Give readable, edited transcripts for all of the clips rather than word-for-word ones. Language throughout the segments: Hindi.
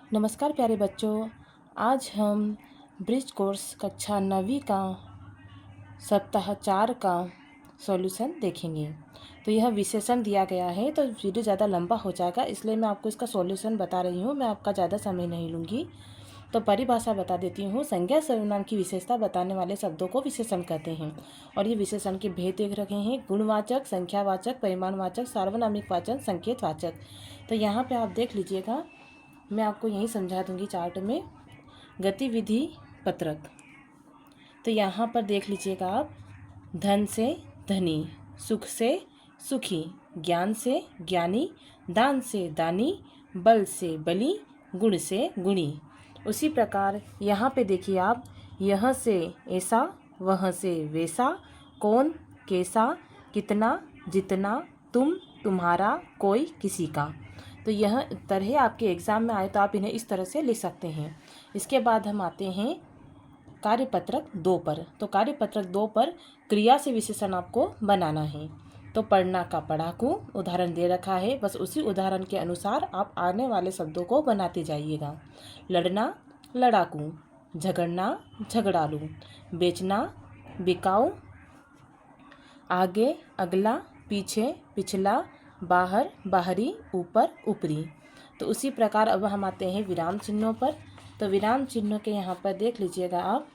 नमस्कार प्यारे बच्चों, आज हम ब्रिज कोर्स कक्षा 9वीं का सप्ताह 4 का सॉल्यूशन देखेंगे। तो यह विशेषण दिया गया है, तो वीडियो ज़्यादा लंबा हो जाएगा, इसलिए मैं आपको इसका सॉल्यूशन बता रही हूँ। मैं आपका ज़्यादा समय नहीं लूँगी। तो परिभाषा बता देती हूँ। संज्ञा सर्वनाम की विशेषता बताने वाले शब्दों को विशेषण कहते हैं। और ये विशेषण के भेद देख रखे हैं: गुणवाचक, संख्यावाचक, परिमाणवाचक, सार्वनामिक वाचक, संकेतवाचक। तो यहाँ पे आप देख लीजिएगा, मैं आपको यही समझा दूंगी चार्ट में। गतिविधि पत्रक, तो यहाँ पर देख लीजिएगा आप, धन से धनी, सुख से सुखी, ज्ञान से ज्ञानी, दान से दानी, बल से बली, गुण से गुणी। उसी प्रकार यहाँ पे देखिए आप, यह से ऐसा, वह से वैसा, कौन, कैसा, कितना, जितना, तुम, तुम्हारा, कोई, किसी का। तो यह तरह आपके एग्ज़ाम में आए तो आप इन्हें इस तरह से लिख सकते हैं। इसके बाद हम आते हैं कार्यपत्रक 2 पर। तो कार्यपत्रक 2 पर क्रिया से विशेषण आपको बनाना है। तो पढ़ना का पढ़ाकू उदाहरण दे रखा है, बस उसी उदाहरण के अनुसार आप आने वाले शब्दों को बनाते जाइएगा। लड़ना लड़ाकू, झगड़ना झगड़ालू, बेचना बिकाऊ, आगे अगला, पीछे पिछला, बाहर बाहरी, ऊपर ऊपरी। तो उसी प्रकार अब हम आते हैं विराम चिन्हों पर। तो विराम चिन्हों के यहाँ पर देख लीजिएगा आप,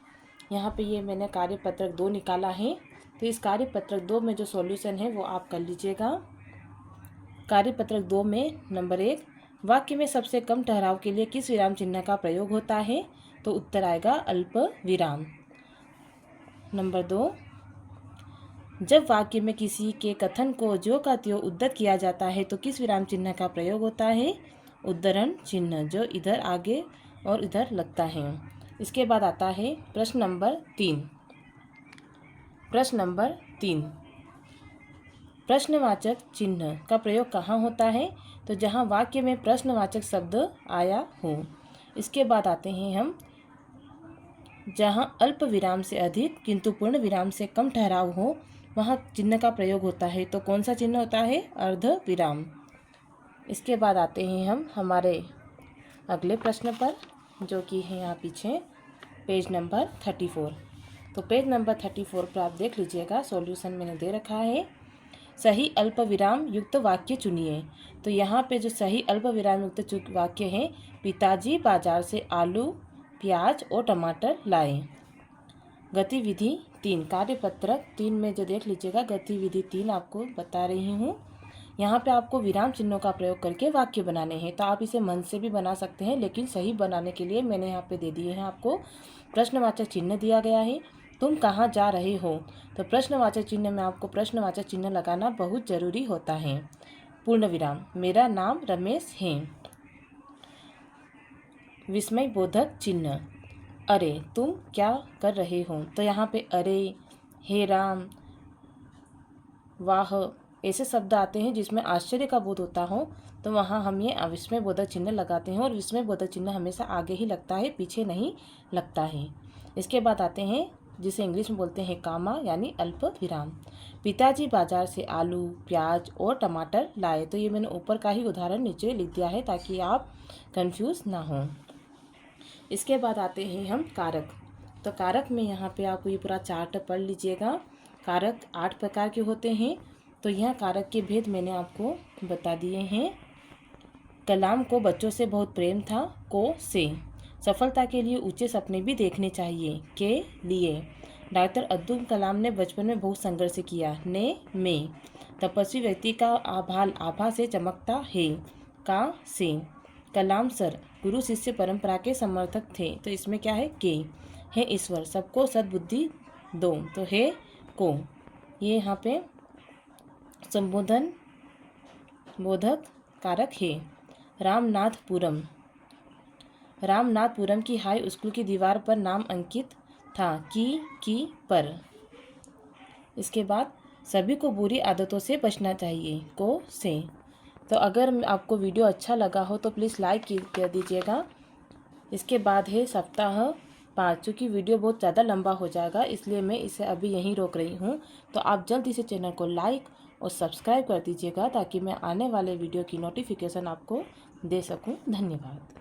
यहाँ पे ये मैंने कार्यपत्रक 2 निकाला है। तो इस कार्यपत्रक 2 में जो सॉल्यूशन है वो आप कर लीजिएगा। कार्यपत्रक 2 में नंबर 1, वाक्य में सबसे कम ठहराव के लिए किस विराम चिन्ह का प्रयोग होता है? तो उत्तर आएगा अल्प विराम। नंबर 2, जब वाक्य में किसी के कथन को जो का त्यों उद्धृत किया जाता है तो किस विराम चिन्ह का प्रयोग होता है? उद्धरण चिन्ह, जो इधर आगे और इधर लगता है। इसके बाद आता है प्रश्न नंबर 3। प्रश्न नंबर 3, प्रश्नवाचक चिन्ह का प्रयोग कहाँ होता है? तो जहाँ वाक्य में प्रश्नवाचक शब्द आया हो। इसके बाद आते हैं हम, जहाँ अल्प विराम से अधिक किंतु पूर्ण विराम से कम ठहराव हो वहाँ चिन्ह का प्रयोग होता है। तो कौन सा चिन्ह होता है? अर्ध विराम। इसके बाद आते हैं हम हमारे अगले प्रश्न पर, जो कि है यहाँ पीछे पेज नंबर 34। तो पेज नंबर 34 पर आप देख लीजिएगा, सॉल्यूशन मैंने दे रखा है। सही अल्प विराम युक्त वाक्य चुनिए। तो यहाँ पे जो सही अल्प विराम युक्त वाक्य है, पिताजी बाजार से आलू, प्याज और टमाटर लाए। गतिविधि 3, कार्यपत्रक 3 में जो देख लीजिएगा, गतिविधि 3 आपको बता रही हूँ। यहाँ पे आपको विराम चिन्हों का प्रयोग करके वाक्य बनाने हैं। तो आप इसे मन से भी बना सकते हैं, लेकिन सही बनाने के लिए मैंने यहाँ पे दे दिए हैं आपको प्रश्नवाचक चिन्ह दिया गया है। तुम कहाँ जा रहे हो? तो प्रश्नवाचक चिन्ह में आपको प्रश्नवाचक चिन्ह लगाना बहुत ज़रूरी होता है। पूर्ण विराम, मेरा नाम रमेश है। विस्मय बोधक चिन्ह, अरे तुम क्या कर रहे हो? तो यहाँ पे अरे, हे राम, वाह, ऐसे शब्द आते हैं जिसमें आश्चर्य का बोध होता हो, तो वहाँ हम ये विस्मय बोधक चिन्ह लगाते हैं। और विस्मय बोधक चिन्ह हमेशा आगे ही लगता है, पीछे नहीं लगता है। इसके बाद आते हैं जिसे इंग्लिश में बोलते हैं कामा, यानी अल्प विराम। पिताजी बाजार से आलू, प्याज और टमाटर लाए। तो ये मैंने ऊपर का ही उदाहरण नीचे लिख दिया है ताकि आप कंफ्यूज ना हो। इसके बाद आते हैं हम कारक। तो कारक में यहाँ पे आप ये पूरा चार्ट पढ़ लीजिएगा। कारक 8 प्रकार के होते हैं। तो यह कारक के भेद मैंने आपको बता दिए हैं। कलाम को बच्चों से बहुत प्रेम था, को से। सफलता के लिए ऊंचे सपने भी देखने चाहिए, के लिए। डॉक्टर अब्दुल कलाम ने बचपन में बहुत संघर्ष किया, ने में। तपस्वी व्यक्ति का आभाल आभा से चमकता है, का से। कलाम सर गुरु शिष्य परंपरा के समर्थक थे। तो इसमें क्या है? के। है ईश्वर सबको सद्बुद्धि दो। तो है को। ये यहाँ पे संबोधन बोधक कारक है। रामनाथपुरम, रामनाथपुरम की हाई स्कूल की दीवार पर नाम अंकित था, की पर। इसके बाद सभी को बुरी आदतों से बचना चाहिए, को से। तो अगर आपको वीडियो अच्छा लगा हो तो प्लीज़ लाइक कर दीजिएगा। इसके बाद है सप्ताह 5। चूँकि वीडियो बहुत ज़्यादा लंबा हो जाएगा, इसलिए मैं इसे अभी यहीं रोक रही हूँ। तो आप जल्दी से चैनल को लाइक और सब्सक्राइब कर दीजिएगा ताकि मैं आने वाले वीडियो की नोटिफिकेशन आपको दे सकूँ। धन्यवाद।